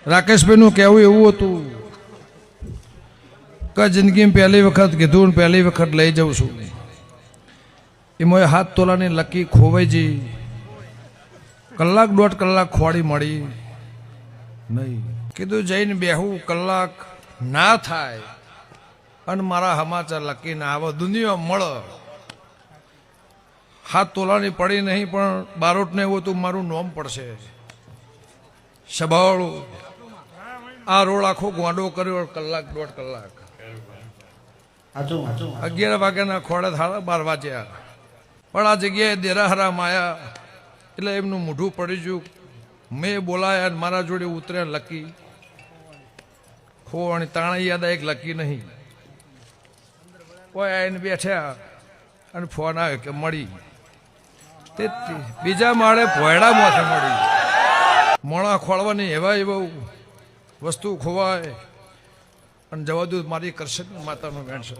રાકેશભાઈ નું કહેવું એવું હતું કે જિંદગીમાં પહેલી વખત કીધું ને પહેલી વખત લઈ જાઉં છું એમાં 7 તોલાની લકી ખોવાઈ જઈ કલાક 1.5 કલાક ખોડી મળી નહીં કીધું જઈને બેહું કલાક ના થાય અને મારા સમાચાર લકી ના આવે દુનિયા મળે 7 તોલાની પડી નહીં પણ બારોટને એવું હતું મારું નોમ પડશે સભાળું આ રોડ આખો ગોંડો કર્યો કલાક 1.5 કલાક 11 વાગ્યાના ખોડે 12 વાગ્યા પણ આ જગ્યાએ દેરાહરામ આવ્યા એટલે એમનું મોઢું પડી ગયું મેં બોલાયા અને મારા જોડે ઉતર્યા લકી ખોવાણી તાણા યાદ એક લકી નહીં કોઈ આવીને બેઠ્યા અને ફોન આવ્યો કે મળી તે બીજા માળે ભોયડામાંથી મળી મોણા ખોળવાની એવા વસ્તુ ખોવાય અને જવા દઉં મારી કરશે માતાનું વેણ છે